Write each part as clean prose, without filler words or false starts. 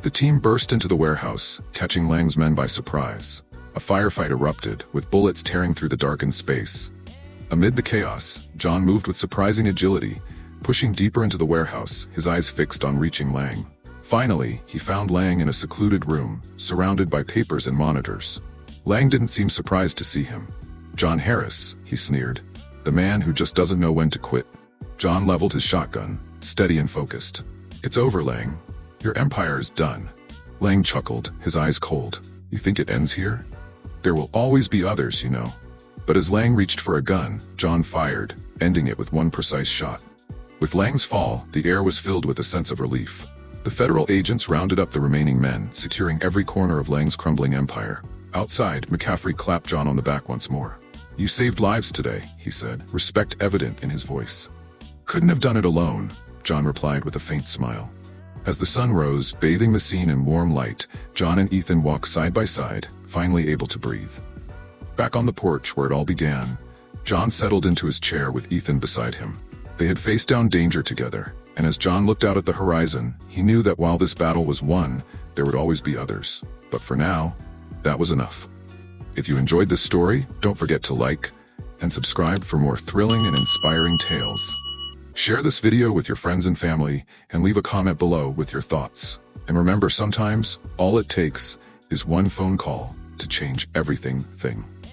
The team burst into the warehouse, catching Lang's men by surprise. A firefight erupted, with bullets tearing through the darkened space. Amid the chaos, John moved with surprising agility, pushing deeper into the warehouse, his eyes fixed on reaching Lang. Finally, he found Lang in a secluded room, surrounded by papers and monitors. Lang didn't seem surprised to see him. "John Harris," he sneered. "The man who just doesn't know when to quit." John leveled his shotgun, steady and focused. "It's over, Lang. Your empire's done." Lang chuckled, his eyes cold. "You think it ends here? There will always be others, you know." But as Lang reached for a gun, John fired, ending it with one precise shot. With Lang's fall, the air was filled with a sense of relief. The federal agents rounded up the remaining men, securing every corner of Lang's crumbling empire. Outside, McCaffrey clapped John on the back once more. "You saved lives today," he said, respect evident in his voice. "Couldn't have done it alone," John replied with a faint smile. As the sun rose, bathing the scene in warm light, John and Ethan walked side by side, finally able to breathe. Back on the porch where it all began, John settled into his chair with Ethan beside him. They had faced down danger together, and as John looked out at the horizon, he knew that while this battle was won, there would always be others. But for now, that was enough. If you enjoyed this story, don't forget to like and subscribe for more thrilling and inspiring tales. Share this video with your friends and family, and leave a comment below with your thoughts. And remember, sometimes, all it takes is one phone call to change everything.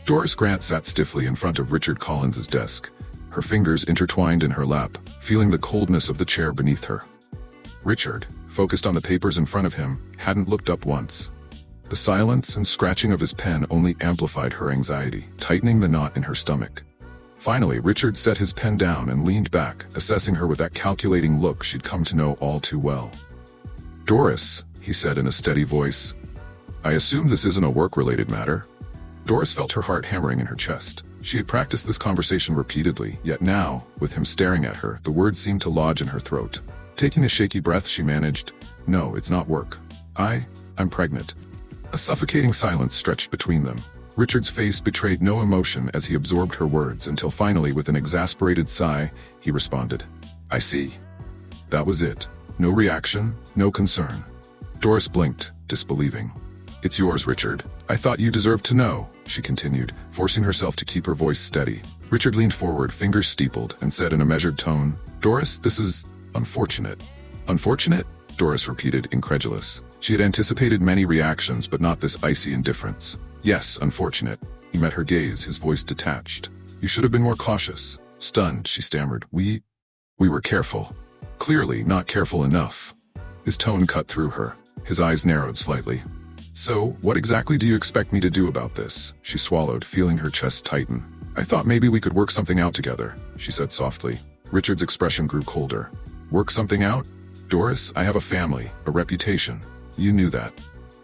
Doris Grant sat stiffly in front of Richard Collins' desk, her fingers intertwined in her lap, feeling the coldness of the chair beneath her. Richard, focused on the papers in front of him, hadn't looked up once. The silence and scratching of his pen only amplified her anxiety, tightening the knot in her stomach. Finally, Richard set his pen down and leaned back, assessing her with that calculating look she'd come to know all too well. "Doris," he said in a steady voice, "I assume this isn't a work-related matter?" Doris felt her heart hammering in her chest. She had practiced this conversation repeatedly, yet now, with him staring at her, the words seemed to lodge in her throat. Taking a shaky breath, she managed, "No, it's not work. I'm pregnant." A suffocating silence stretched between them. Richard's face betrayed no emotion as he absorbed her words until finally, with an exasperated sigh, he responded, "I see." That was it. No reaction, no concern. Doris blinked, disbelieving. "It's yours, Richard. I thought you deserved to know," she continued, forcing herself to keep her voice steady. Richard leaned forward, fingers steepled, and said in a measured tone, "Doris, this is unfortunate." "Unfortunate?" Doris repeated, incredulous. She had anticipated many reactions, but not this icy indifference. "Yes, unfortunate." He met her gaze, his voice detached. "You should have been more cautious." Stunned, she stammered, We were careful. Clearly not careful enough." His tone cut through her. His eyes narrowed slightly. "So, what exactly do you expect me to do about this?" She swallowed, feeling her chest tighten. "I thought maybe we could work something out together," she said softly. Richard's expression grew colder. "Work something out? Doris, I have a family, a reputation. You knew that."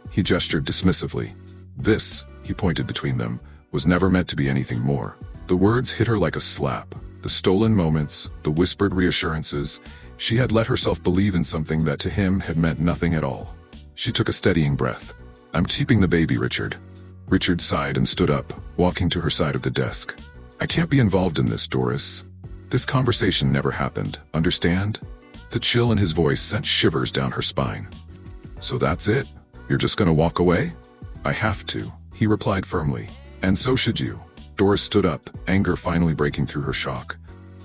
He gestured dismissively. "This," he pointed between them, "was never meant to be anything more." The words hit her like a slap. The stolen moments, the whispered reassurances, she had let herself believe in something that to him had meant nothing at all. She took a steadying breath. "I'm keeping the baby, Richard." Richard sighed and stood up, walking to her side of the desk. "I can't be involved in this, Doris. This conversation never happened, understand?" The chill in his voice sent shivers down her spine. "So that's it? You're just gonna walk away?" "I have to," he replied firmly. "And so should you." Doris stood up, anger finally breaking through her shock.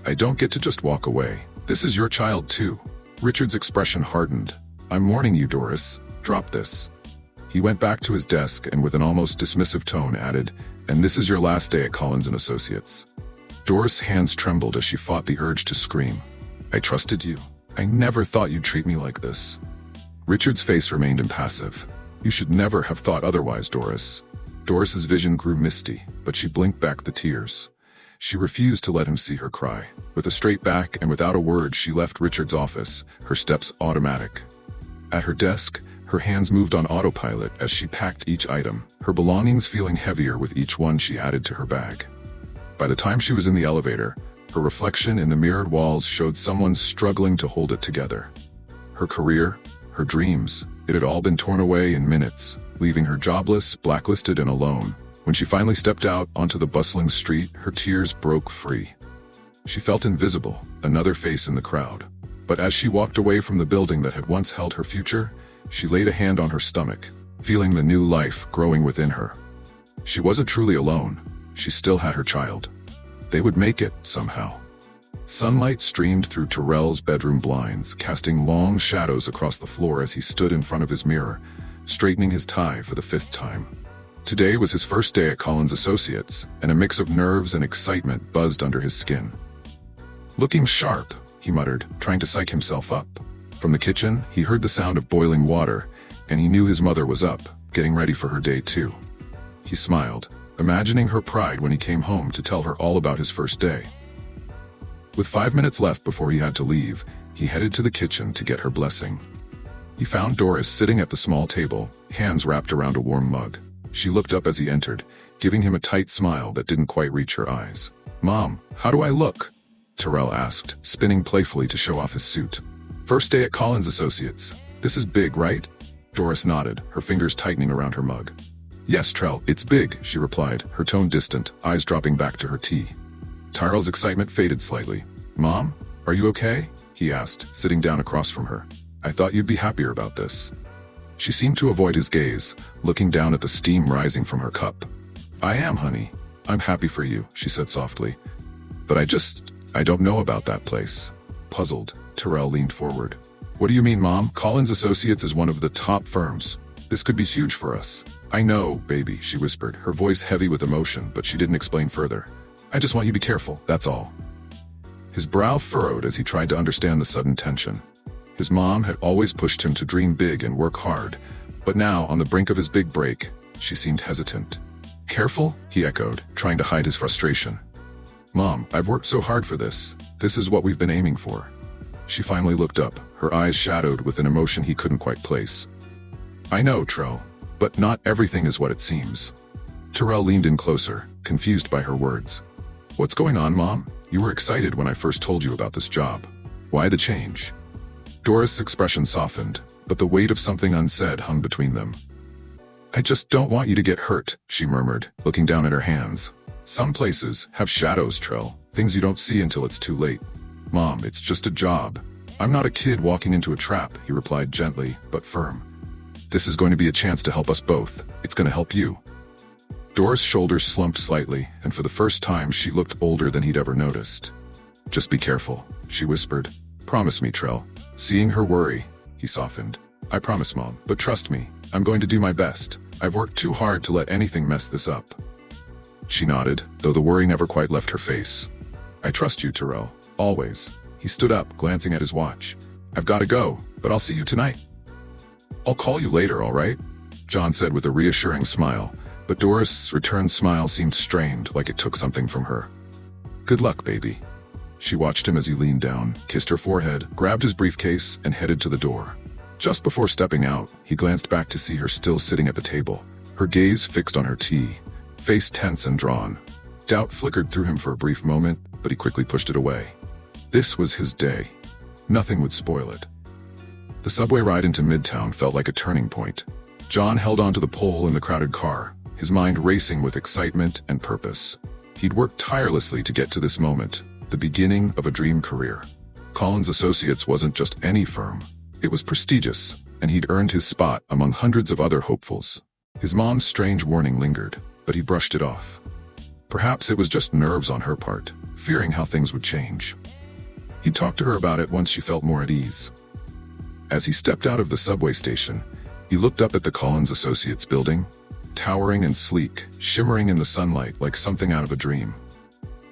"I don't get to just walk away. This is your child too." Richard's expression hardened. "I'm warning you, Doris. Drop this." He went back to his desk and with an almost dismissive tone added, "And this is your last day at Collins & Associates." Doris' hands trembled as she fought the urge to scream. "I trusted you. I never thought you'd treat me like this." Richard's face remained impassive. "You should never have thought otherwise, Doris." Doris's vision grew misty, but she blinked back the tears. She refused to let him see her cry. With a straight back and without a word, she left Richard's office, her steps automatic. At her desk, her hands moved on autopilot as she packed each item, her belongings feeling heavier with each one she added to her bag. By the time she was in the elevator, her reflection in the mirrored walls showed someone struggling to hold it together. Her career, her dreams, it had all been torn away in minutes, leaving her jobless, blacklisted, and alone. When she finally stepped out onto the bustling street, her tears broke free. She felt invisible, another face in the crowd. But as she walked away from the building that had once held her future, she laid a hand on her stomach, feeling the new life growing within her. She wasn't truly alone. She still had her child. They would make it, somehow. Sunlight streamed through Terrell's bedroom blinds, casting long shadows across the floor as he stood in front of his mirror, straightening his tie for the 5th time. Today was his first day at Collins Associates, and a mix of nerves and excitement buzzed under his skin. "Looking sharp," he muttered, trying to psych himself up. From the kitchen, he heard the sound of boiling water, and he knew his mother was up, getting ready for her day too. He smiled, imagining her pride when he came home to tell her all about his first day. With 5 minutes left before he had to leave, he headed to the kitchen to get her blessing. He found Doris sitting at the small table, hands wrapped around a warm mug. She looked up as he entered, giving him a tight smile that didn't quite reach her eyes. "Mom, how do I look?" Terrell asked, spinning playfully to show off his suit. "First day at Collins Associates. This is big, right?" Doris nodded, her fingers tightening around her mug. "Yes, Trell, it's big," she replied, her tone distant, eyes dropping back to her tea. Tyrell's excitement faded slightly. "Mom, are you okay?" he asked, sitting down across from her. "I thought you'd be happier about this." She seemed to avoid his gaze, looking down at the steam rising from her cup. "I am, honey. I'm happy for you," she said softly. "But I don't know about that place." Puzzled, Terrell leaned forward. "What do you mean, Mom? Collins Associates is one of the top firms. This could be huge for us." "I know, baby," she whispered, her voice heavy with emotion, but she didn't explain further. "I just want you to be careful, that's all." His brow furrowed as he tried to understand the sudden tension. His mom had always pushed him to dream big and work hard, but now, on the brink of his big break, she seemed hesitant. "Careful?" he echoed, trying to hide his frustration. "Mom, I've worked so hard for this. This is what we've been aiming for." She finally looked up, her eyes shadowed with an emotion he couldn't quite place. "I know, Trell, but not everything is what it seems." Terrell leaned in closer, confused by her words. "What's going on, Mom? You were excited when I first told you about this job. Why the change?" Doris' expression softened, but the weight of something unsaid hung between them. "I just don't want you to get hurt," she murmured, looking down at her hands. "Some places have shadows, Trell, things you don't see until it's too late." "Mom, it's just a job. I'm not a kid walking into a trap," he replied gently, but firm. "This is going to be a chance to help us both. It's going to help you." Doris' shoulders slumped slightly, and for the first time she looked older than he'd ever noticed. "Just be careful," she whispered. "Promise me, Trell." Seeing her worry, he softened. "I promise, Mom, but trust me, I'm going to do my best. I've worked too hard to let anything mess this up." She nodded, though the worry never quite left her face. "I trust you, Terrell, always." He stood up, glancing at his watch. "I've got to go, but I'll see you tonight." "I'll call you later, all right?" John said with a reassuring smile, but Doris' return smile seemed strained, like it took something from her. "Good luck, baby." She watched him as he leaned down, kissed her forehead, grabbed his briefcase, and headed to the door. Just before stepping out, he glanced back to see her still sitting at the table, her gaze fixed on her tea, face tense and drawn. Doubt flickered through him for a brief moment, but he quickly pushed it away. This was his day. Nothing would spoil it. The subway ride into Midtown felt like a turning point. John held onto the pole in the crowded car, his mind racing with excitement and purpose. He'd worked tirelessly to get to this moment, the beginning of a dream career. Collins Associates wasn't just any firm. It was prestigious, and he'd earned his spot among hundreds of other hopefuls. His mom's strange warning lingered, but he brushed it off. Perhaps it was just nerves on her part, fearing how things would change. He'd talk to her about it once she felt more at ease. As he stepped out of the subway station, he looked up at the Collins Associates building, towering and sleek, shimmering in the sunlight like something out of a dream.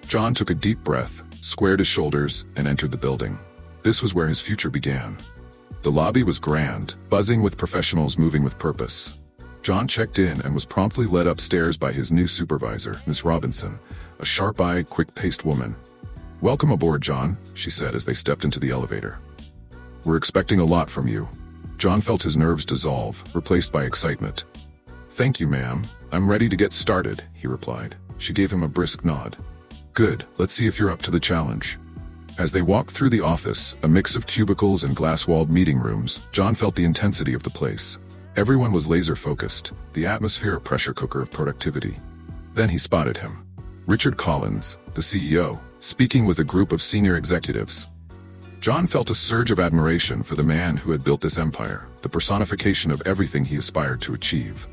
John took a deep breath, squared his shoulders, and entered the building. This was where his future began. The lobby was grand, buzzing with professionals moving with purpose. John checked in and was promptly led upstairs by his new supervisor, Miss Robinson, a sharp-eyed, quick-paced woman. "Welcome aboard, John," she said as they stepped into the elevator. "We're expecting a lot from you." John felt his nerves dissolve, replaced by excitement. "Thank you, ma'am. I'm ready to get started," he replied. She gave him a brisk nod. "Good, let's see if you're up to the challenge." As they walked through the office, a mix of cubicles and glass-walled meeting rooms, John felt the intensity of the place. Everyone was laser-focused, the atmosphere a pressure cooker of productivity. Then he spotted him. Richard Collins, the CEO, speaking with a group of senior executives. John felt a surge of admiration for the man who had built this empire, the personification of everything he aspired to achieve.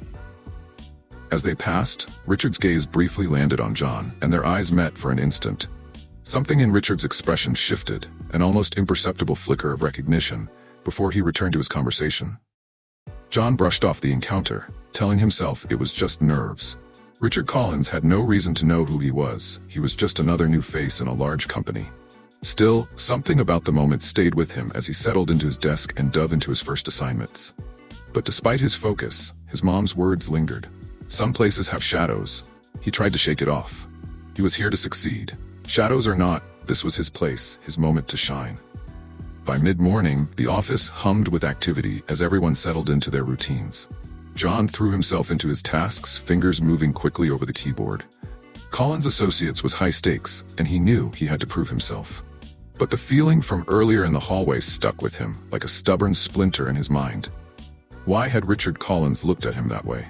As they passed, Richard's gaze briefly landed on John, and their eyes met for an instant. Something in Richard's expression shifted, an almost imperceptible flicker of recognition, before he returned to his conversation. John brushed off the encounter, telling himself it was just nerves. Richard Collins had no reason to know who he was just another new face in a large company. Still, something about the moment stayed with him as he settled into his desk and dove into his first assignments. But despite his focus, his mom's words lingered. Some places have shadows. He tried to shake it off. He was here to succeed. Shadows or not, this was his place, his moment to shine. By mid-morning, the office hummed with activity as everyone settled into their routines. John threw himself into his tasks, fingers moving quickly over the keyboard. Collins Associates was high stakes, and he knew he had to prove himself. But the feeling from earlier in the hallway stuck with him, like a stubborn splinter in his mind. Why had Richard Collins looked at him that way?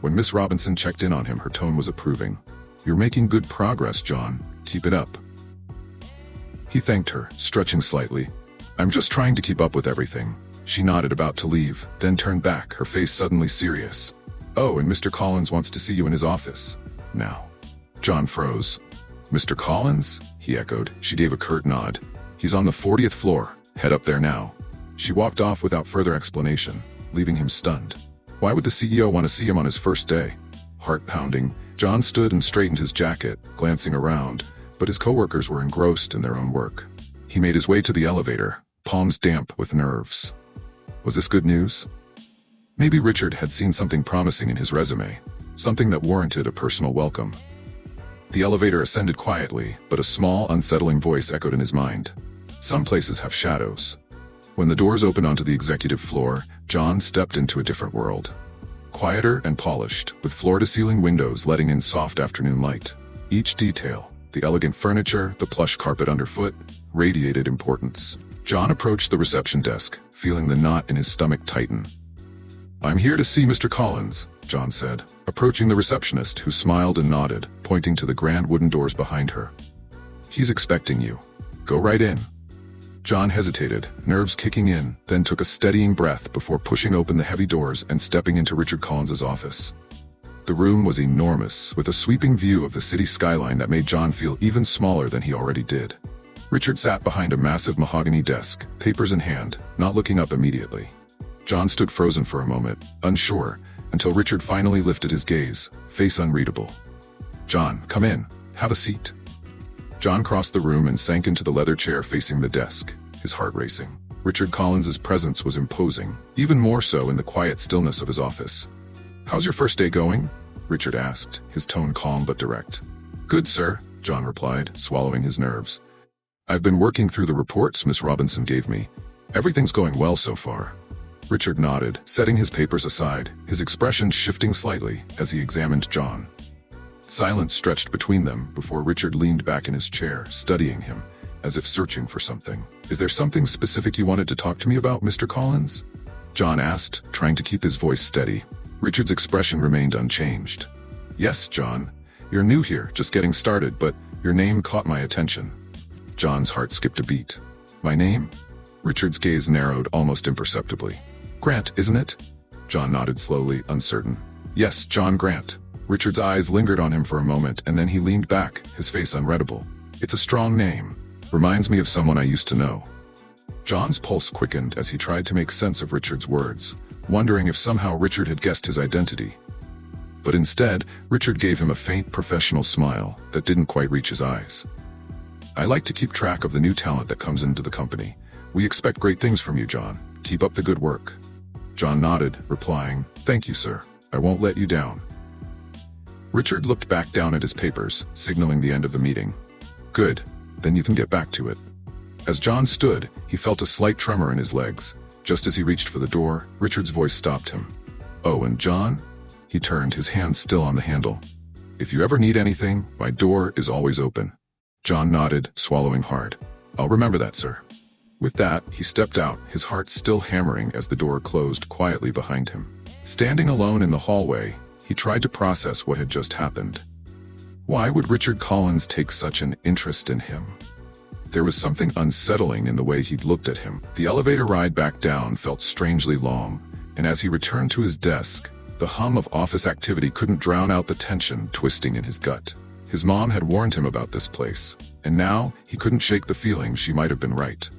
When Miss Robinson checked in on him, her tone was approving. "You're making good progress, John. Keep it up." He thanked her, stretching slightly. "I'm just trying to keep up with everything." She nodded, about to leave, then turned back, her face suddenly serious. "Oh, and Mr. Collins wants to see you in his office now." John froze. "Mr. Collins?" he echoed. She gave a curt nod. "He's on the 40th floor. Head up there now." She walked off without further explanation, leaving him stunned. Why would the CEO want to see him on his first day? Heart pounding, John stood and straightened his jacket, glancing around, but his coworkers were engrossed in their own work. He made his way to the elevator, palms damp with nerves. Was this good news? Maybe Richard had seen something promising in his resume, something that warranted a personal welcome. The elevator ascended quietly, but a small, unsettling voice echoed in his mind. Some places have shadows. When the doors opened onto the executive floor, John stepped into a different world. Quieter and polished, with floor-to-ceiling windows letting in soft afternoon light. Each detail, the elegant furniture, the plush carpet underfoot, radiated importance. John approached the reception desk, feeling the knot in his stomach tighten. "I'm here to see Mr. Collins," John said, approaching the receptionist, who smiled and nodded, pointing to the grand wooden doors behind her. "He's expecting you. Go right in." John hesitated, nerves kicking in, then took a steadying breath before pushing open the heavy doors and stepping into Richard Collins's office. The room was enormous, with a sweeping view of the city skyline that made John feel even smaller than he already did. Richard sat behind a massive mahogany desk, papers in hand, not looking up immediately. John stood frozen for a moment, unsure, until Richard finally lifted his gaze, face unreadable. "John, come in. Have a seat." John crossed the room and sank into the leather chair facing the desk, his heart racing. Richard Collins's presence was imposing, even more so in the quiet stillness of his office. "How's your first day going?" Richard asked, his tone calm but direct. "Good, sir," John replied, swallowing his nerves. "I've been working through the reports Miss Robinson gave me. Everything's going well so far." Richard nodded, setting his papers aside, his expression shifting slightly as he examined John. Silence stretched between them before Richard leaned back in his chair, studying him, as if searching for something. "Is there something specific you wanted to talk to me about, Mr. Collins?" John asked, trying to keep his voice steady. Richard's expression remained unchanged. "Yes, John. You're new here, just getting started, but your name caught my attention." John's heart skipped a beat. "My name?" Richard's gaze narrowed almost imperceptibly. "Grant, isn't it?" John nodded slowly, uncertain. "Yes, John Grant." Richard's eyes lingered on him for a moment, and then he leaned back, his face unreadable. "It's a strong name. Reminds me of someone I used to know." John's pulse quickened as he tried to make sense of Richard's words, wondering if somehow Richard had guessed his identity. But instead, Richard gave him a faint professional smile that didn't quite reach his eyes. "I like to keep track of the new talent that comes into the company. We expect great things from you, John. Keep up the good work." John nodded, replying, "Thank you, sir. I won't let you down." Richard looked back down at his papers, signaling the end of the meeting. "Good. Then you can get back to it." As John stood, he felt a slight tremor in his legs. Just as he reached for the door, Richard's voice stopped him. "Oh, and John?" He turned, his hand still on the handle. "If you ever need anything, my door is always open." John nodded, swallowing hard. "I'll remember that, sir." With that, he stepped out, his heart still hammering as the door closed quietly behind him. Standing alone in the hallway, he tried to process what had just happened. Why would Richard Collins take such an interest in him? There was something unsettling in the way he'd looked at him. The elevator ride back down felt strangely long, and as he returned to his desk, the hum of office activity couldn't drown out the tension twisting in his gut. His mom had warned him about this place, and now he couldn't shake the feeling she might have been right.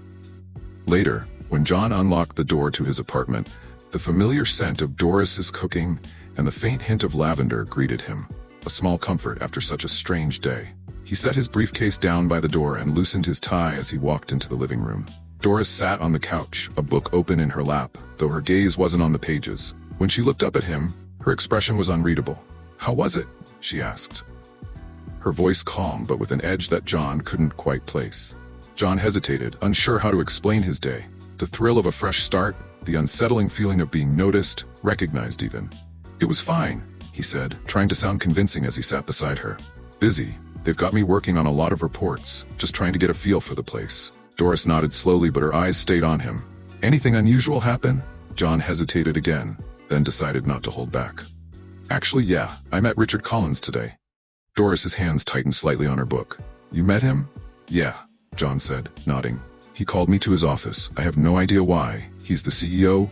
Later, when John unlocked the door to his apartment, the familiar scent of Doris's cooking and the faint hint of lavender greeted him, a small comfort after such a strange day. He set his briefcase down by the door and loosened his tie as he walked into the living room. Doris sat on the couch, a book open in her lap, though her gaze wasn't on the pages. When she looked up at him, her expression was unreadable. "How was it?" she asked. Her voice calm but with an edge that John couldn't quite place. John hesitated, unsure how to explain his day. The thrill of a fresh start, the unsettling feeling of being noticed, recognized even. "It was fine," he said, trying to sound convincing as he sat beside her. "Busy. They've got me working on a lot of reports, just trying to get a feel for the place." Doris nodded slowly, but her eyes stayed on him. "Anything unusual happen?" John hesitated again, then decided not to hold back. "Actually, yeah, I met Richard Collins today." Doris's hands tightened slightly on her book. "You met him?" "Yeah," John said, nodding. "He called me to his office. I have no idea why. He's the CEO.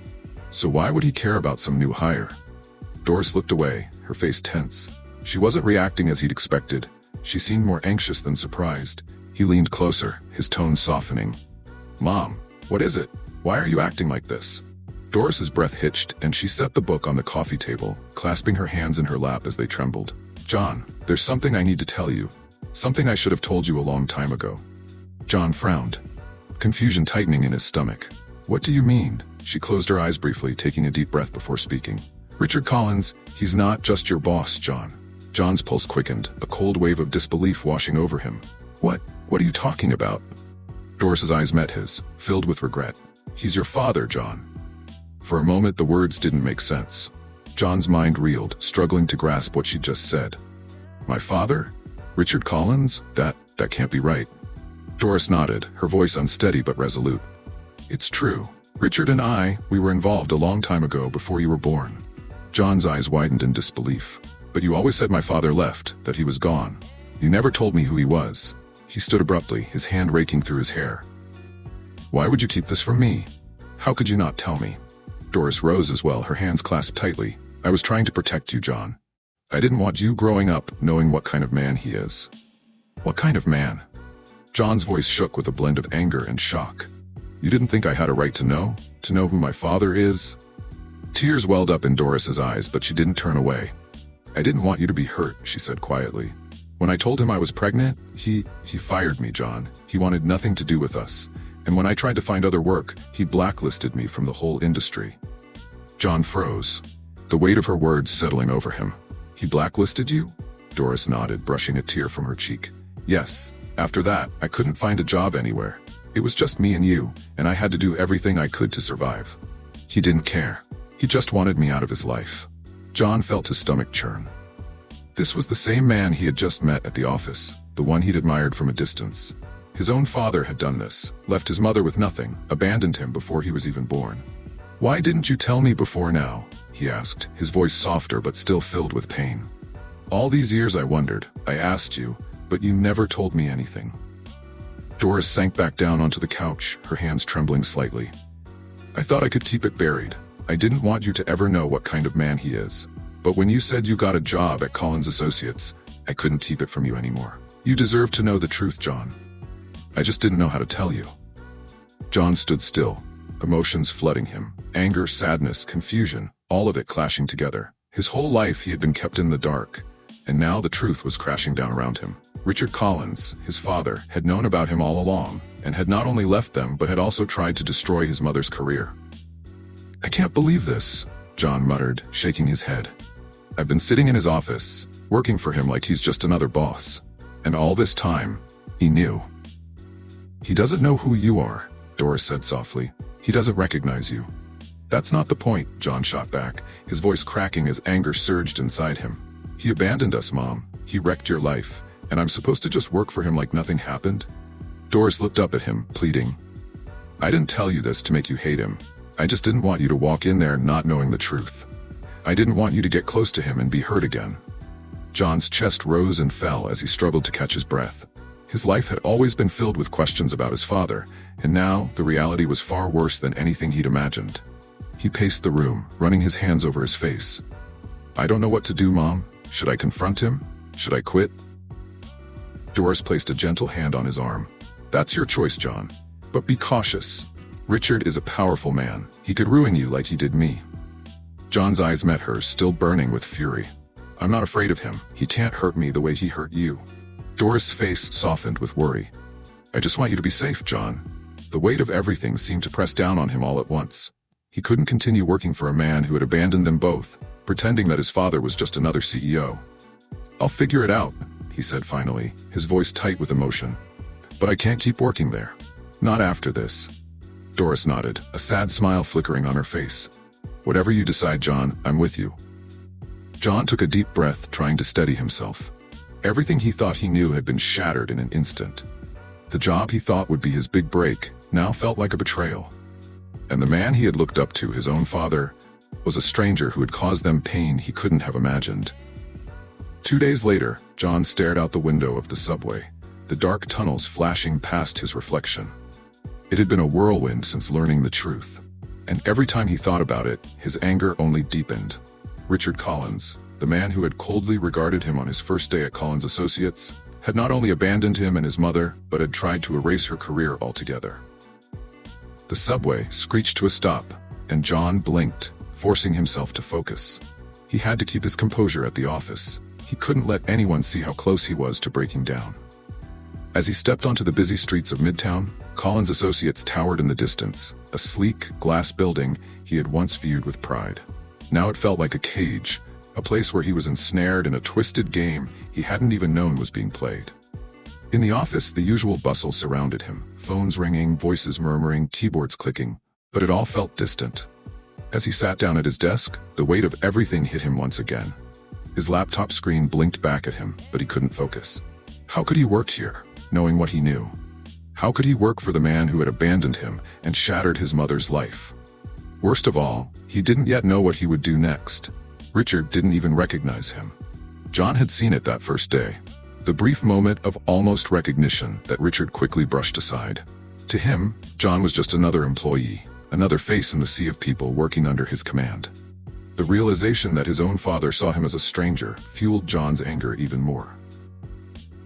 So why would he care about some new hire?" Doris looked away, her face tense. She wasn't reacting as he'd expected. She seemed more anxious than surprised. He leaned closer, his tone softening. "Mom, what is it? Why are you acting like this?" Doris's breath hitched, and she set the book on the coffee table, clasping her hands in her lap as they trembled. "John, there's something I need to tell you. Something I should have told you a long time ago." John frowned, confusion tightening in his stomach. "What do you mean?" She closed her eyes briefly, taking a deep breath before speaking. "Richard Collins, he's not just your boss, John." John's pulse quickened, a cold wave of disbelief washing over him. What are you talking about?" Doris's eyes met his, filled with regret. "He's your father, John." For a moment the words didn't make sense. John's mind reeled, struggling to grasp what she'd just said. "My father? Richard Collins? That can't be right." Doris nodded, her voice unsteady but resolute. "It's true. Richard and we were involved a long time ago before you were born." John's eyes widened in disbelief. "But you always said my father left, that he was gone. You never told me who he was." He stood abruptly, his hand raking through his hair. "Why would you keep this from me? How could you not tell me?" Doris rose as well, her hands clasped tightly. "I was trying to protect you, John. I didn't want you growing up knowing what kind of man he is." "What kind of man?" John's voice shook with a blend of anger and shock. "You didn't think I had a right to know? To know who my father is?" Tears welled up in Doris's eyes, but she didn't turn away. "I didn't want you to be hurt," she said quietly. "When I told him I was pregnant, he fired me, John. He wanted nothing to do with us. And when I tried to find other work, he blacklisted me from the whole industry." John froze, the weight of her words settling over him. "He blacklisted you?" Doris nodded, brushing a tear from her cheek. "Yes. After that, I couldn't find a job anywhere. It was just me and you, and I had to do everything I could to survive. He didn't care. He just wanted me out of his life." John felt his stomach churn. This was the same man he had just met at the office, the one he'd admired from a distance. His own father had done this, left his mother with nothing, abandoned him before he was even born. "Why didn't you tell me before now?" he asked, his voice softer but still filled with pain. "All these years I wondered, I asked you, but you never told me anything." Doris sank back down onto the couch, her hands trembling slightly. "I thought I could keep it buried. I didn't want you to ever know what kind of man he is. But when you said you got a job at Collins Associates, I couldn't keep it from you anymore. You deserve to know the truth, John. I just didn't know how to tell you." John stood still, emotions flooding him. Anger, sadness, confusion, all of it clashing together. His whole life he had been kept in the dark, and now the truth was crashing down around him. Richard Collins, his father, had known about him all along, and had not only left them but had also tried to destroy his mother's career. "I can't believe this," John muttered, shaking his head. "I've been sitting in his office, working for him like he's just another boss. And all this time, he knew." "He doesn't know who you are," Doris said softly. "He doesn't recognize you." "That's not the point," John shot back, his voice cracking as anger surged inside him. "He abandoned us, Mom. He wrecked your life, and I'm supposed to just work for him like nothing happened?" Doris looked up at him, pleading. "I didn't tell you this to make you hate him. I just didn't want you to walk in there not knowing the truth. I didn't want you to get close to him and be hurt again." John's chest rose and fell as he struggled to catch his breath. His life had always been filled with questions about his father, and now the reality was far worse than anything he'd imagined. He paced the room, running his hands over his face. "I don't know what to do, Mom. Should I confront him? Should I quit?" Doris placed a gentle hand on his arm. "That's your choice, John. But be cautious. Richard is a powerful man. He could ruin you like he did me." John's eyes met hers, still burning with fury. "I'm not afraid of him. He can't hurt me the way he hurt you." Doris' face softened with worry. "I just want you to be safe, John." The weight of everything seemed to press down on him all at once. He couldn't continue working for a man who had abandoned them both, pretending that his father was just another CEO. "I'll figure it out," he said finally, his voice tight with emotion. "But I can't keep working there. Not after this." Doris nodded, a sad smile flickering on her face. "Whatever you decide, John, I'm with you." John took a deep breath, trying to steady himself. Everything he thought he knew had been shattered in an instant. The job he thought would be his big break now felt like a betrayal. And the man he had looked up to, his own father, was a stranger who had caused them pain he couldn't have imagined. 2 days later, John stared out the window of the subway, the dark tunnels flashing past his reflection. It had been a whirlwind since learning the truth, and every time he thought about it, his anger only deepened. Richard Collins, the man who had coldly regarded him on his first day at Collins Associates, had not only abandoned him and his mother, but had tried to erase her career altogether. The subway screeched to a stop, and John blinked, forcing himself to focus. He had to keep his composure at the office. He couldn't let anyone see how close he was to breaking down. As he stepped onto the busy streets of Midtown, Collins Associates towered in the distance, a sleek, glass building he had once viewed with pride. Now it felt like a cage, a place where he was ensnared in a twisted game he hadn't even known was being played. In the office, the usual bustle surrounded him, phones ringing, voices murmuring, keyboards clicking, but it all felt distant. As he sat down at his desk, the weight of everything hit him once again. His laptop screen blinked back at him, but he couldn't focus. How could he work here, knowing what he knew? How could he work for the man who had abandoned him and shattered his mother's life? Worst of all, he didn't yet know what he would do next. Richard didn't even recognize him. John had seen it that first day. The brief moment of almost recognition that Richard quickly brushed aside. To him, John was just another employee, another face in the sea of people working under his command. The realization that his own father saw him as a stranger fueled John's anger even more.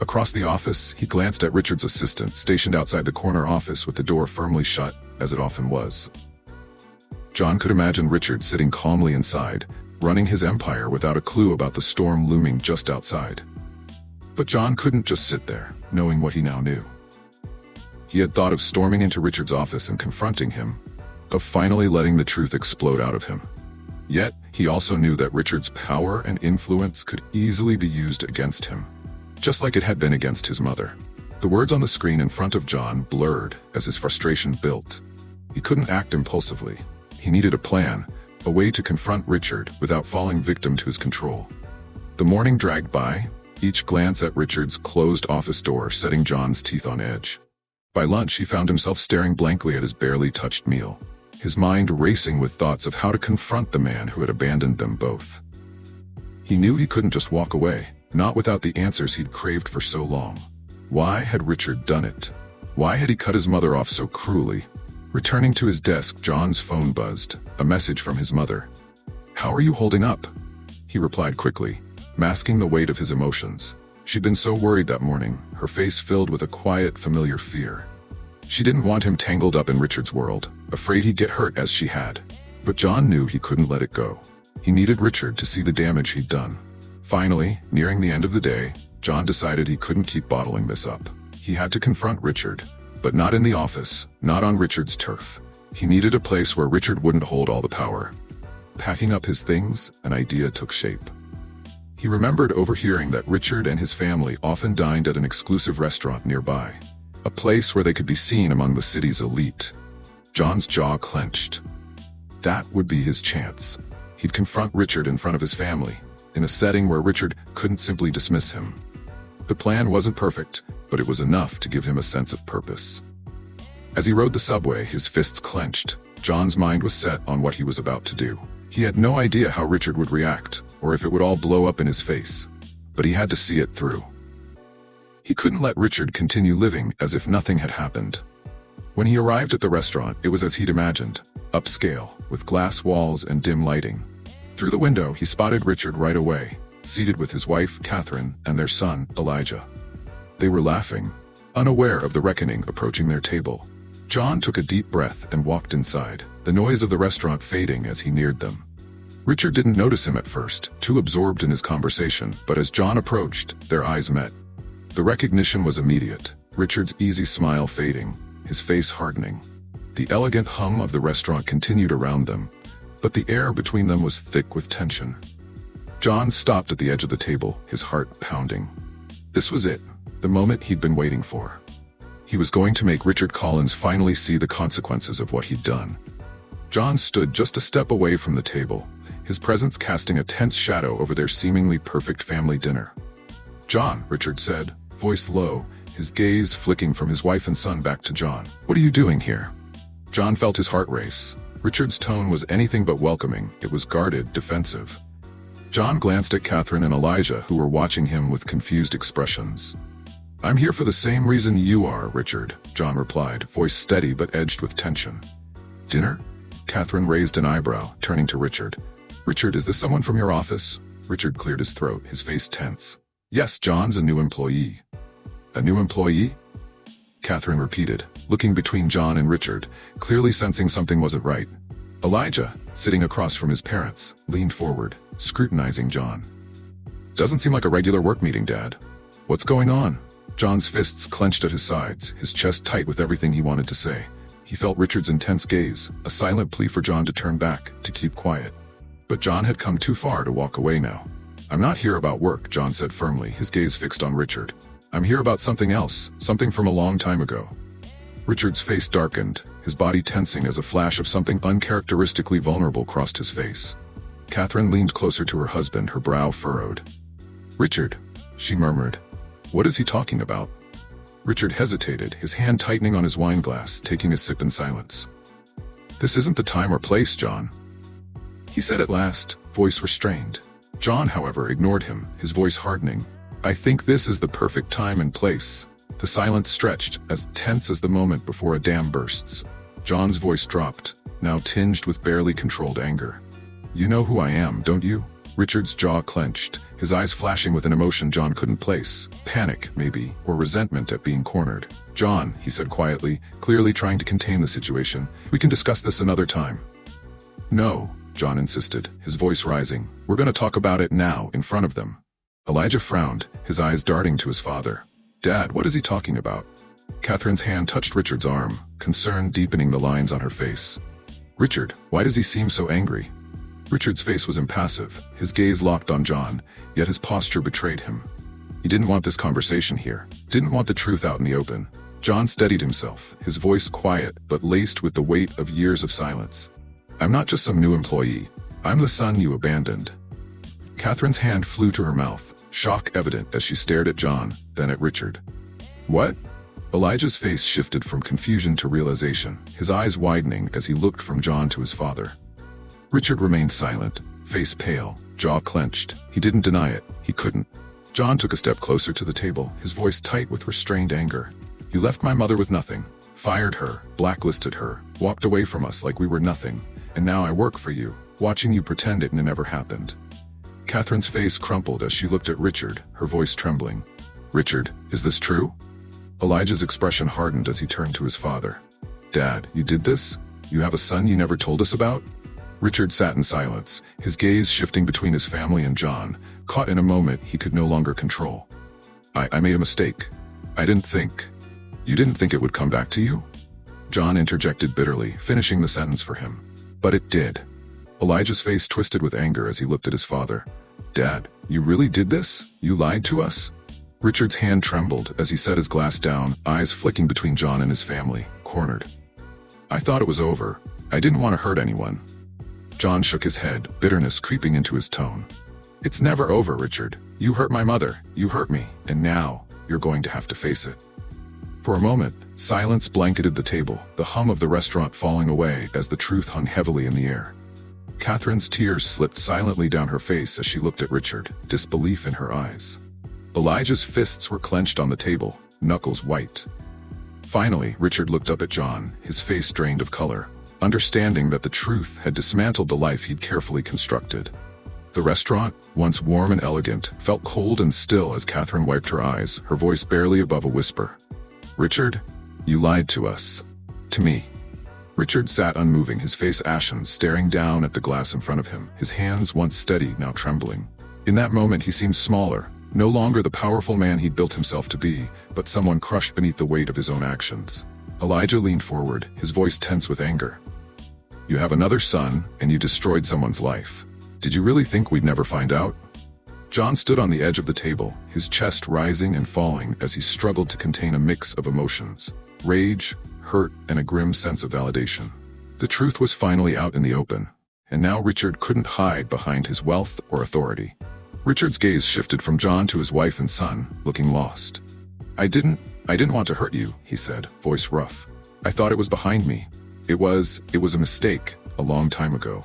Across the office, he glanced at Richard's assistant stationed outside the corner office with the door firmly shut, as it often was. John could imagine Richard sitting calmly inside, running his empire without a clue about the storm looming just outside. But John couldn't just sit there, knowing what he now knew. He had thought of storming into Richard's office and confronting him, of finally letting the truth explode out of him. Yet, he also knew that Richard's power and influence could easily be used against him, just like it had been against his mother. The words on the screen in front of John blurred as his frustration built. He couldn't act impulsively. He needed a plan, a way to confront Richard without falling victim to his control. The morning dragged by, each glance at Richard's closed office door setting John's teeth on edge. By lunch, he found himself staring blankly at his barely touched meal, his mind racing with thoughts of how to confront the man who had abandoned them both. He knew he couldn't just walk away, not without the answers he'd craved for so long. Why had Richard done it? Why had he cut his mother off so cruelly? Returning to his desk, John's phone buzzed, a message from his mother. "How are you holding up?" He replied quickly, masking the weight of his emotions. She'd been so worried that morning, her face filled with a quiet, familiar fear. She didn't want him tangled up in Richard's world, afraid he'd get hurt as she had. But John knew he couldn't let it go. He needed Richard to see the damage he'd done. Finally, nearing the end of the day, John decided he couldn't keep bottling this up. He had to confront Richard, but not in the office, not on Richard's turf. He needed a place where Richard wouldn't hold all the power. Packing up his things, an idea took shape. He remembered overhearing that Richard and his family often dined at an exclusive restaurant nearby, a place where they could be seen among the city's elite. John's jaw clenched. That would be his chance. He'd confront Richard in front of his family, in a setting where Richard couldn't simply dismiss him. The plan wasn't perfect, but it was enough to give him a sense of purpose. As he rode the subway, his fists clenched, John's mind was set on what he was about to do. He had no idea how Richard would react, or if it would all blow up in his face, but he had to see it through. He couldn't let Richard continue living as if nothing had happened. When he arrived at the restaurant, it was as he'd imagined, upscale, with glass walls and dim lighting. Through the window, he spotted Richard right away, seated with his wife, Catherine, and their son, Elijah. They were laughing, unaware of the reckoning approaching their table. John took a deep breath and walked inside, the noise of the restaurant fading as he neared them. Richard didn't notice him at first, too absorbed in his conversation, but as John approached, their eyes met. The recognition was immediate, Richard's easy smile fading, his face hardening. The elegant hum of the restaurant continued around them, but the air between them was thick with tension. John stopped at the edge of the table, his heart pounding. This was it, the moment he'd been waiting for. He was going to make Richard Collins finally see the consequences of what he'd done. John stood just a step away from the table, his presence casting a tense shadow over their seemingly perfect family dinner. "John," Richard said, voice low, his gaze flicking from his wife and son back to John. "What are you doing here?" John felt his heart race. Richard's tone was anything but welcoming, it was guarded, defensive. John glanced at Catherine and Elijah, who were watching him with confused expressions. "I'm here for the same reason you are, Richard," John replied, voice steady but edged with tension. "Dinner?" Catherine raised an eyebrow, turning to Richard. "Richard, is this someone from your office?" Richard cleared his throat, his face tense. "Yes, John's a new employee." "A new employee?" Catherine repeated, looking between John and Richard, clearly sensing something wasn't right. Elijah, sitting across from his parents, leaned forward, scrutinizing John. "Doesn't seem like a regular work meeting, Dad. What's going on?" John's fists clenched at his sides, his chest tight with everything he wanted to say. He felt Richard's intense gaze, a silent plea for John to turn back, to keep quiet. But John had come too far to walk away now. "I'm not here about work," John said firmly, his gaze fixed on Richard. "I'm here about something else, something from a long time ago." Richard's face darkened, his body tensing as a flash of something uncharacteristically vulnerable crossed his face. Catherine leaned closer to her husband, her brow furrowed. "Richard," she murmured. "What is he talking about?" Richard hesitated, his hand tightening on his wine glass, taking a sip in silence. "This isn't the time or place, John," he said at last, voice restrained. John, however, ignored him, his voice hardening. "I think this is the perfect time and place." The silence stretched, as tense as the moment before a dam bursts. John's voice dropped, now tinged with barely controlled anger. "You know who I am, don't you?" Richard's jaw clenched, his eyes flashing with an emotion John couldn't place. Panic, maybe, or resentment at being cornered. "John," he said quietly, clearly trying to contain the situation, "we can discuss this another time." "No," John insisted, his voice rising. "We're going to talk about it now, in front of them." Elijah frowned, his eyes darting to his father. "Dad, what is he talking about?" Catherine's hand touched Richard's arm, concern deepening the lines on her face. "Richard, why does he seem so angry?" Richard's face was impassive, his gaze locked on John, yet his posture betrayed him. He didn't want this conversation here, didn't want the truth out in the open. John steadied himself, his voice quiet but laced with the weight of years of silence. "I'm not just some new employee. I'm the son you abandoned." Catherine's hand flew to her mouth, shock evident as she stared at John, then at Richard. "What?" Elijah's face shifted from confusion to realization, his eyes widening as he looked from John to his father. Richard remained silent, face pale, jaw clenched. He didn't deny it, he couldn't. John took a step closer to the table, his voice tight with restrained anger. "You left my mother with nothing, fired her, blacklisted her, walked away from us like we were nothing, and now I work for you, watching you pretend it never happened." Catherine's face crumpled as she looked at Richard, her voice trembling. "Richard, is this true?" Elijah's expression hardened as he turned to his father. "Dad, you did this? You have a son you never told us about?" Richard sat in silence, his gaze shifting between his family and John, caught in a moment he could no longer control. I made a mistake. I didn't think." "You didn't think it would come back to you?" John interjected bitterly, finishing the sentence for him. "But it did." Elijah's face twisted with anger as he looked at his father. "Dad, you really did this? You lied to us?" Richard's hand trembled as he set his glass down, eyes flicking between John and his family, cornered. "I thought it was over. I didn't want to hurt anyone." John shook his head, bitterness creeping into his tone. "It's never over, Richard. You hurt my mother, you hurt me, and now, you're going to have to face it." For a moment, silence blanketed the table, the hum of the restaurant falling away as the truth hung heavily in the air. Catherine's tears slipped silently down her face as she looked at Richard, disbelief in her eyes. Elijah's fists were clenched on the table, knuckles white. Finally, Richard looked up at John, his face drained of color, understanding that the truth had dismantled the life he'd carefully constructed. The restaurant, once warm and elegant, felt cold and still as Catherine wiped her eyes, her voice barely above a whisper. "Richard, you lied to us. To me." Richard sat unmoving, his face ashen, staring down at the glass in front of him, his hands once steady, now trembling. In that moment he seemed smaller, no longer the powerful man he'd built himself to be, but someone crushed beneath the weight of his own actions. Elijah leaned forward, his voice tense with anger. "You have another son, and you destroyed someone's life. Did you really think we'd never find out?" John stood on the edge of the table, his chest rising and falling as he struggled to contain a mix of emotions: rage, hurt, and a grim sense of validation. The truth was finally out in the open, and now Richard couldn't hide behind his wealth or authority. Richard's gaze shifted from John to his wife and son, looking lost. I didn't want to hurt you," he said, voice rough. "I thought it was behind me. It was a mistake, a long time ago."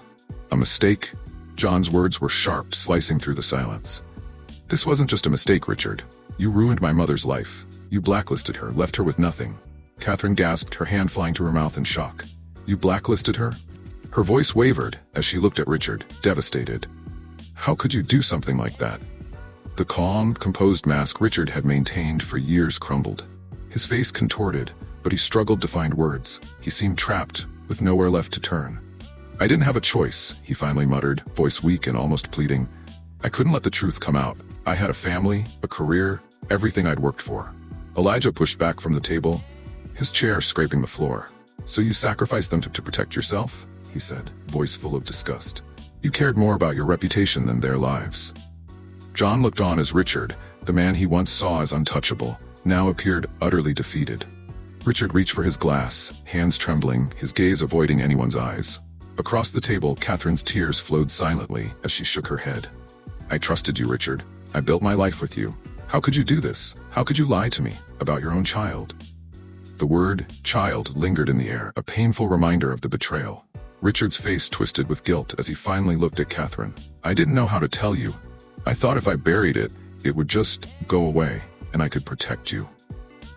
"A mistake?" John's words were sharp, slicing through the silence. "This wasn't just a mistake, Richard. You ruined my mother's life. You blacklisted her, left her with nothing." Catherine gasped, her hand flying to her mouth in shock. "You blacklisted her?" Her voice wavered as she looked at Richard, devastated. "How could you do something like that?" The calm, composed mask Richard had maintained for years crumbled. His face contorted, but he struggled to find words. He seemed trapped, with nowhere left to turn. "I didn't have a choice," he finally muttered, voice weak and almost pleading. "I couldn't let the truth come out. I had a family, a career, everything I'd worked for." Elijah pushed back from the table, his chair scraping the floor. "So you sacrificed them to protect yourself?" he said, voice full of disgust. "You cared more about your reputation than their lives." John looked on as Richard, the man he once saw as untouchable, now appeared utterly defeated. Richard reached for his glass, hands trembling, his gaze avoiding anyone's eyes. Across the table, Catherine's tears flowed silently as she shook her head. "I trusted you, Richard. I built my life with you. How could you do this? How could you lie to me about your own child?" The word child lingered in the air, a painful reminder of the betrayal. Richard's face twisted with guilt as he finally looked at Catherine. "I didn't know how to tell you. I thought if I buried it, it would just go away, and I could protect you."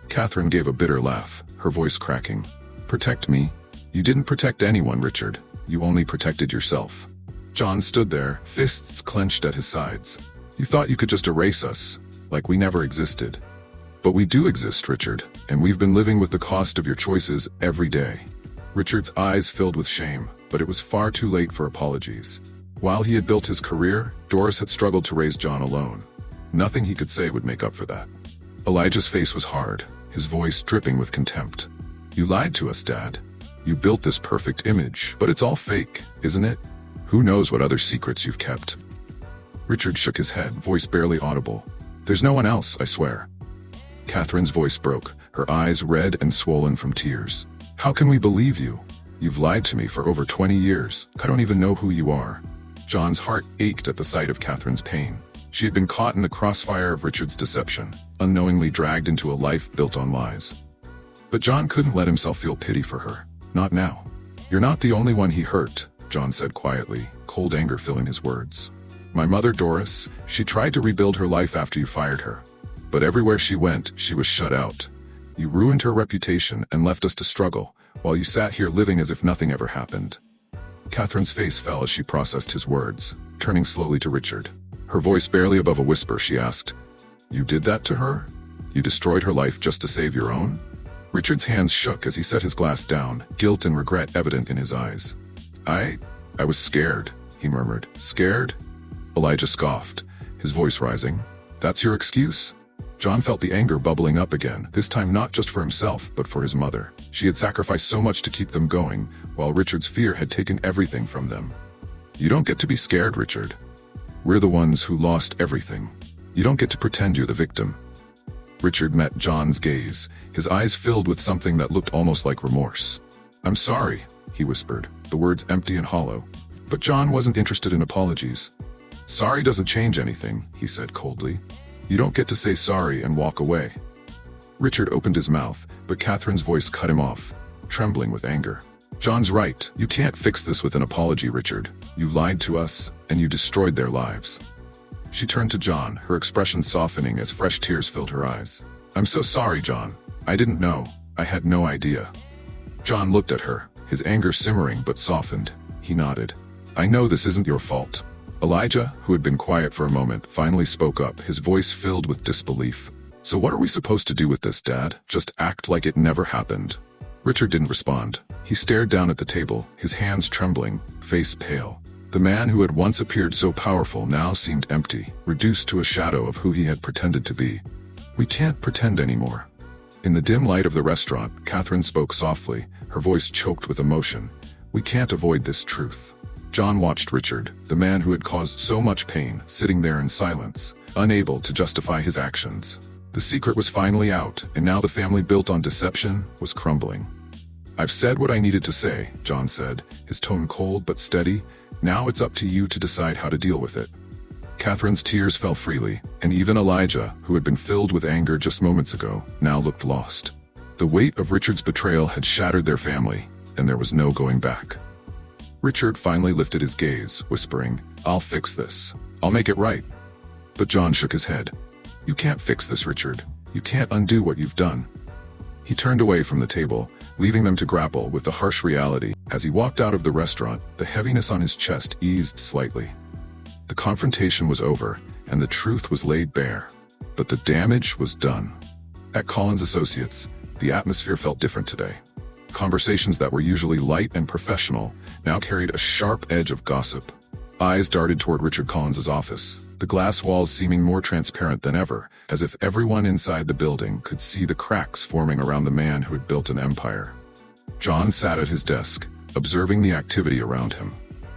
Catherine gave a bitter laugh, her voice cracking. "Protect me? You didn't protect anyone, Richard. You only protected yourself." John stood there, fists clenched at his sides. "You thought you could just erase us, like we never existed. But we do exist, Richard, and we've been living with the cost of your choices every day." Richard's eyes filled with shame, but it was far too late for apologies. While he had built his career, Doris had struggled to raise John alone. Nothing he could say would make up for that. Elijah's face was hard, his voice dripping with contempt. "You lied to us, Dad. You built this perfect image, but it's all fake, isn't it? Who knows what other secrets you've kept?" Richard shook his head, voice barely audible. "There's no one else, I swear." Catherine's voice broke, her eyes red and swollen from tears. "How can we believe you? You've lied to me for over 20 years. I don't even know who you are." John's heart ached at the sight of Catherine's pain. She had been caught in the crossfire of Richard's deception, unknowingly dragged into a life built on lies. But John couldn't let himself feel pity for her. Not now. "You're not the only one he hurt," John said quietly, cold anger filling his words. "My mother, Doris, she tried to rebuild her life after you fired her. But everywhere she went, she was shut out. You ruined her reputation and left us to struggle, while you sat here living as if nothing ever happened." Catherine's face fell as she processed his words, turning slowly to Richard. Her voice barely above a whisper, she asked, "You did that to her? You destroyed her life just to save your own?" Richard's hands shook as he set his glass down, guilt and regret evident in his eyes. I was scared," he murmured. "Scared?" Elijah scoffed, his voice rising. "That's your excuse?" John felt the anger bubbling up again, this time not just for himself, but for his mother. She had sacrificed so much to keep them going, while Richard's fear had taken everything from them. "You don't get to be scared, Richard. We're the ones who lost everything. You don't get to pretend you're the victim." Richard met John's gaze, his eyes filled with something that looked almost like remorse. "I'm sorry," he whispered, the words empty and hollow. But John wasn't interested in apologies. "Sorry doesn't change anything," he said coldly. "You don't get to say sorry and walk away." Richard opened his mouth, but Catherine's voice cut him off, trembling with anger. "John's right. You can't fix this with an apology, Richard. You lied to us, and you destroyed their lives." She turned to John, her expression softening as fresh tears filled her eyes. "I'm so sorry, John. I didn't know. I had no idea." John looked at her, his anger simmering but softened. He nodded. "I know this isn't your fault." Elijah, who had been quiet for a moment, finally spoke up, his voice filled with disbelief. "So what are we supposed to do with this, Dad? Just act like it never happened?" Richard didn't respond. He stared down at the table, his hands trembling, face pale. The man who had once appeared so powerful now seemed empty, reduced to a shadow of who he had pretended to be. "We can't pretend anymore." In the dim light of the restaurant, Catherine spoke softly, her voice choked with emotion. "We can't avoid this truth." John watched Richard, the man who had caused so much pain, sitting there in silence, unable to justify his actions. The secret was finally out, and now the family built on deception was crumbling. "I've said what I needed to say," John said, his tone cold but steady. "Now it's up to you to decide how to deal with it." Catherine's tears fell freely, and even Elijah, who had been filled with anger just moments ago, now looked lost. The weight of Richard's betrayal had shattered their family, and there was no going back. Richard finally lifted his gaze, whispering, "I'll fix this. I'll make it right." But John shook his head. "You can't fix this, Richard. You can't undo what you've done." He turned away from the table, leaving them to grapple with the harsh reality. As he walked out of the restaurant, the heaviness on his chest eased slightly. The confrontation was over, and the truth was laid bare. But the damage was done. At Collins Associates, the atmosphere felt different today. Conversations that were usually light and professional now carried a sharp edge of gossip. Eyes darted toward Richard Collins's office, the glass walls seeming more transparent than ever, as if everyone inside the building could see the cracks forming around the man who had built an empire. John sat at his desk, observing the activity around him.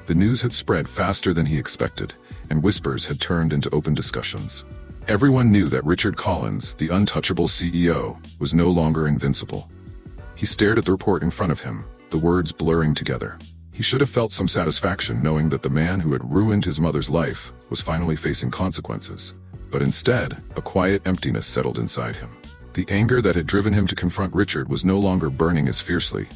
The news had spread faster than he expected, and whispers had turned into open discussions. Everyone knew that Richard Collins, the untouchable CEO, was no longer invincible. He stared at the report in front of him, the words blurring together. He should have felt some satisfaction knowing that the man who had ruined his mother's life was finally facing consequences. But instead, a quiet emptiness settled inside him. The anger that had driven him to confront Richard was no longer burning as fiercely.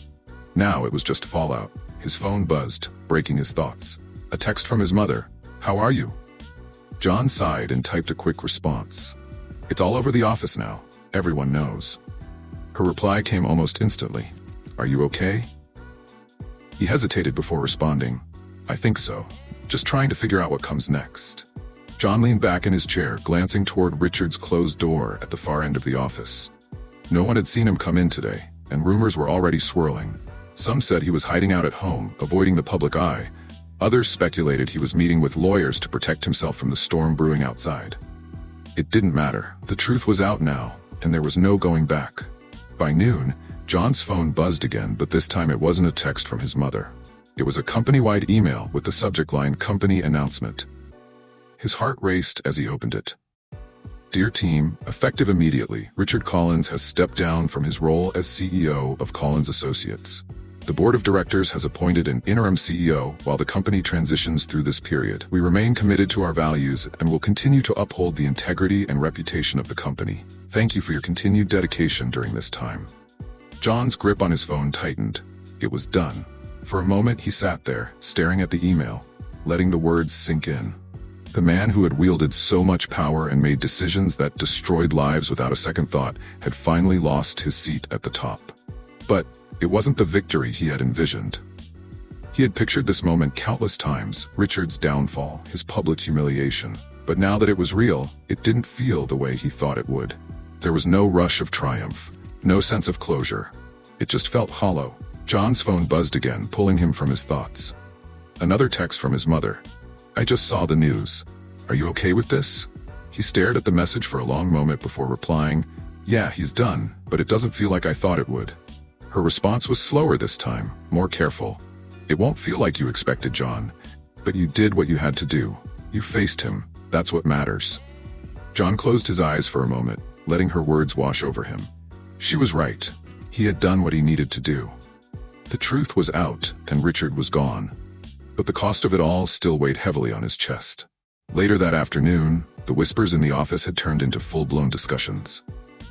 Now it was just fallout. His phone buzzed, breaking his thoughts. A text from his mother. "How are you?" John sighed and typed a quick response. "It's all over the office now. Everyone knows." Her reply came almost instantly. "Are you okay?" He hesitated before responding. "I think so. Just trying to figure out what comes next." John leaned back in his chair, glancing toward Richard's closed door at the far end of the office. No one had seen him come in today, and rumors were already swirling. Some said he was hiding out at home, avoiding the public eye. Others speculated he was meeting with lawyers to protect himself from the storm brewing outside. It didn't matter. The truth was out now, and there was no going back. By noon, John's phone buzzed again, but this time it wasn't a text from his mother. It was a company-wide email with the subject line "Company Announcement." His heart raced as he opened it. "Dear team, effective immediately, Richard Collins has stepped down from his role as CEO of Collins Associates. The board of directors has appointed an interim CEO while the company transitions through this period. We remain committed to our values and will continue to uphold the integrity and reputation of the company. Thank you for your continued dedication during this time." John's grip on his phone tightened. It was done. For a moment he sat there, staring at the email, letting the words sink in. The man who had wielded so much power and made decisions that destroyed lives without a second thought had finally lost his seat at the top. But it wasn't the victory he had envisioned. He had pictured this moment countless times, Richard's downfall, his public humiliation. But now that it was real, it didn't feel the way he thought it would. There was no rush of triumph, no sense of closure. It just felt hollow. John's phone buzzed again, pulling him from his thoughts. Another text from his mother. "I just saw the news. Are you okay with this?" He stared at the message for a long moment before replying, "Yeah, he's done, but it doesn't feel like I thought it would." Her response was slower this time, more careful. "It won't feel like you expected, John, but you did what you had to do. You faced him. That's what matters." John closed his eyes for a moment, letting her words wash over him. She was right. He had done what he needed to do. The truth was out, and Richard was gone. But the cost of it all still weighed heavily on his chest. Later that afternoon, the whispers in the office had turned into full-blown discussions.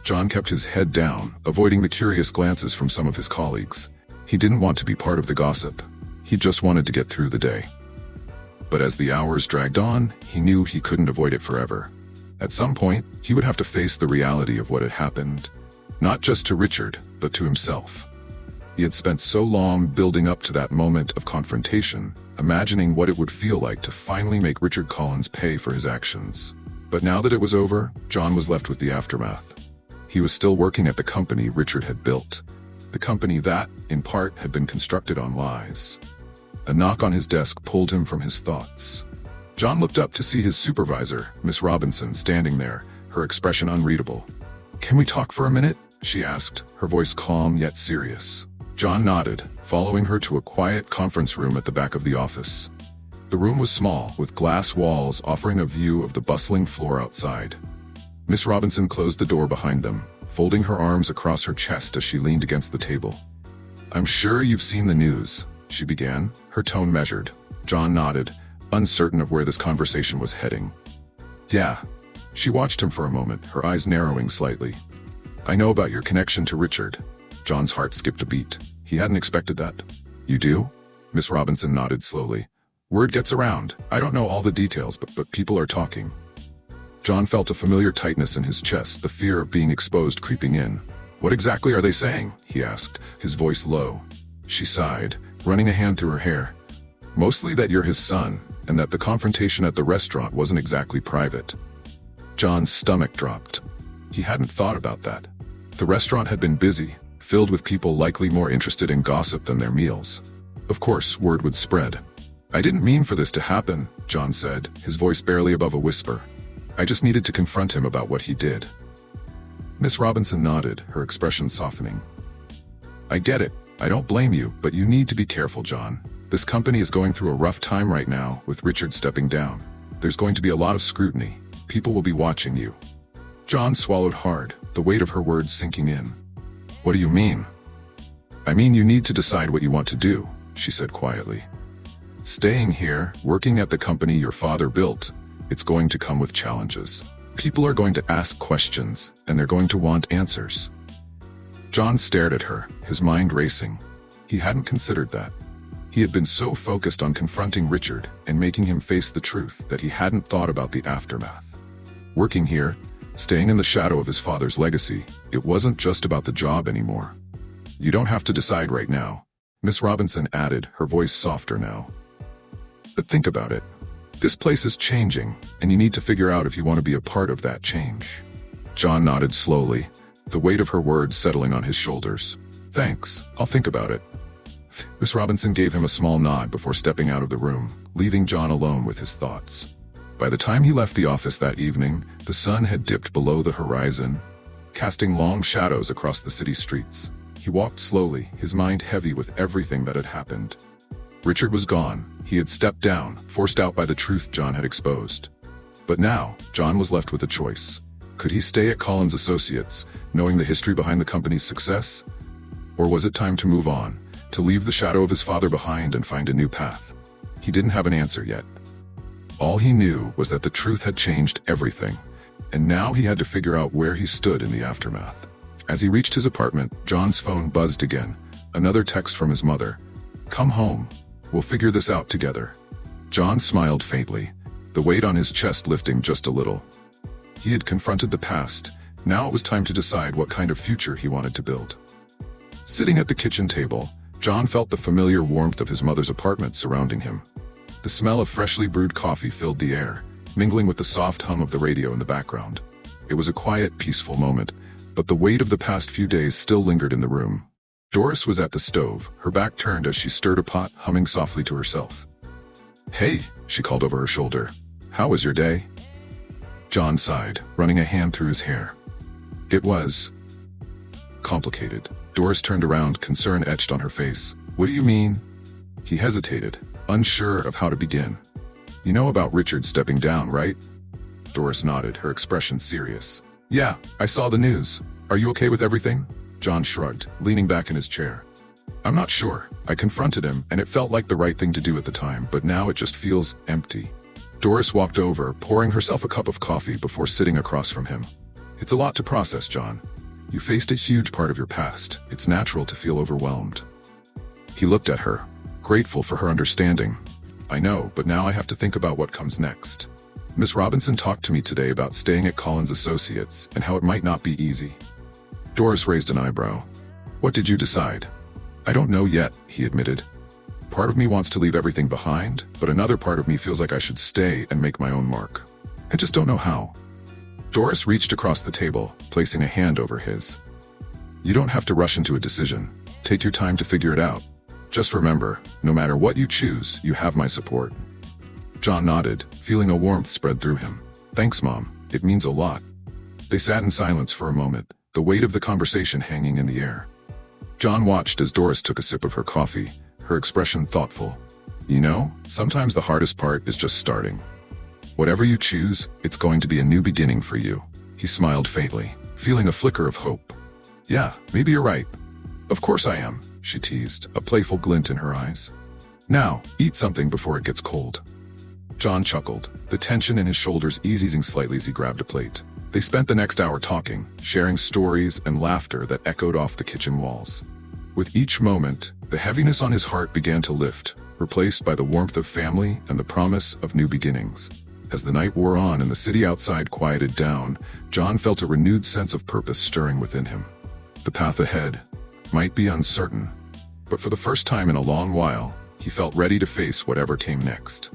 John kept his head down, avoiding the curious glances from some of his colleagues. He didn't want to be part of the gossip. He just wanted to get through the day. But as the hours dragged on, he knew he couldn't avoid it forever. At some point, he would have to face the reality of what had happened. Not just to Richard, but to himself. He had spent so long building up to that moment of confrontation, imagining what it would feel like to finally make Richard Collins pay for his actions. But now that it was over, John was left with the aftermath. He was still working at the company Richard had built. The company that, in part, had been constructed on lies. A knock on his desk pulled him from his thoughts. John looked up to see his supervisor, Miss Robinson, standing there, her expression unreadable. "Can we talk for a minute?" she asked, her voice calm yet serious. John nodded, following her to a quiet conference room at the back of the office. The room was small, with glass walls offering a view of the bustling floor outside. Miss Robinson closed the door behind them, folding her arms across her chest as she leaned against the table. "I'm sure you've seen the news," she began, her tone measured. John nodded, uncertain of where this conversation was heading. "Yeah." She watched him for a moment, her eyes narrowing slightly. "I know about your connection to Richard." John's heart skipped a beat. He hadn't expected that. "You do?" Miss Robinson nodded slowly. "Word gets around. I don't know all the details, but people are talking." John felt a familiar tightness in his chest, the fear of being exposed creeping in. "What exactly are they saying?" he asked, his voice low. She sighed, running a hand through her hair. "Mostly that you're his son, and that the confrontation at the restaurant wasn't exactly private." John's stomach dropped. He hadn't thought about that. The restaurant had been busy, filled with people likely more interested in gossip than their meals. Of course, word would spread. "I didn't mean for this to happen," John said, his voice barely above a whisper. "I just needed to confront him about what he did." Miss Robinson nodded, her expression softening. "I get it. I don't blame you, but you need to be careful, John. This company is going through a rough time right now, with Richard stepping down. There's going to be a lot of scrutiny. People will be watching you." John swallowed hard, the weight of her words sinking in. "What do you mean?" "I mean you need to decide what you want to do," she said quietly. "Staying here, working at the company your father built, it's going to come with challenges. People are going to ask questions, and they're going to want answers." John stared at her, his mind racing. He hadn't considered that. He had been so focused on confronting Richard and making him face the truth that he hadn't thought about the aftermath. Working here, staying in the shadow of his father's legacy, it wasn't just about the job anymore. "You don't have to decide right now," Miss Robinson added, her voice softer now. "But think about it. This place is changing, and you need to figure out if you want to be a part of that change." John nodded slowly, the weight of her words settling on his shoulders. "Thanks, I'll think about it." Miss Robinson gave him a small nod before stepping out of the room, leaving John alone with his thoughts. By the time he left the office that evening, the sun had dipped below the horizon, casting long shadows across the city streets. He walked slowly, his mind heavy with everything that had happened. Richard was gone. He had stepped down, forced out by the truth John had exposed. But now, John was left with a choice. Could he stay at Collins Associates, knowing the history behind the company's success? Or was it time to move on, to leave the shadow of his father behind and find a new path? He didn't have an answer yet. All he knew was that the truth had changed everything, and now he had to figure out where he stood in the aftermath. As he reached his apartment, John's phone buzzed again. Another text from his mother. "Come home. We'll figure this out together." John smiled faintly, the weight on his chest lifting just a little. He had confronted the past. Now it was time to decide what kind of future he wanted to build. Sitting at the kitchen table, John felt the familiar warmth of his mother's apartment surrounding him. The smell of freshly brewed coffee filled the air, mingling with the soft hum of the radio in the background. It was a quiet, peaceful moment, but the weight of the past few days still lingered in the room. Doris was at the stove, her back turned as she stirred a pot, humming softly to herself. "Hey," she called over her shoulder. "How was your day?" John sighed, running a hand through his hair. "It was complicated." Doris turned around, concern etched on her face. "What do you mean?" He hesitated, unsure of how to begin. "You know about Richard stepping down, right?" Doris nodded, her expression serious. "Yeah, I saw the news. Are you okay with everything?" John shrugged, leaning back in his chair. "I'm not sure. I confronted him, and it felt like the right thing to do at the time, but now it just feels empty." Doris walked over, pouring herself a cup of coffee before sitting across from him. "It's a lot to process, John. You faced a huge part of your past. It's natural to feel overwhelmed." He looked at her, grateful for her understanding. I know, but now I have to think about what comes next. Miss Robinson talked to me today about staying at Collins Associates and how it might not be easy. Doris raised an eyebrow. What did you decide? I don't know yet, he admitted. Part of me wants to leave everything behind, but another part of me feels like I should stay and make my own mark. I just don't know how. Doris reached across the table, placing a hand over his. You don't have to rush into a decision. Take your time to figure it out. Just remember, no matter what you choose, you have my support. John nodded, feeling a warmth spread through him. Thanks, Mom. It means a lot. They sat in silence for a moment, the weight of the conversation hanging in the air. John watched as Doris took a sip of her coffee, her expression thoughtful. You know, sometimes the hardest part is just starting. Whatever you choose, it's going to be a new beginning for you. He smiled faintly, feeling a flicker of hope. Yeah, maybe you're right. Of course I am, she teased, a playful glint in her eyes. Now, eat something before it gets cold. John chuckled, the tension in his shoulders easing slightly as he grabbed a plate. They spent the next hour talking, sharing stories and laughter that echoed off the kitchen walls. With each moment, the heaviness on his heart began to lift, replaced by the warmth of family and the promise of new beginnings. As the night wore on and the city outside quieted down, John felt a renewed sense of purpose stirring within him. The path ahead might be uncertain, but for the first time in a long while, he felt ready to face whatever came next.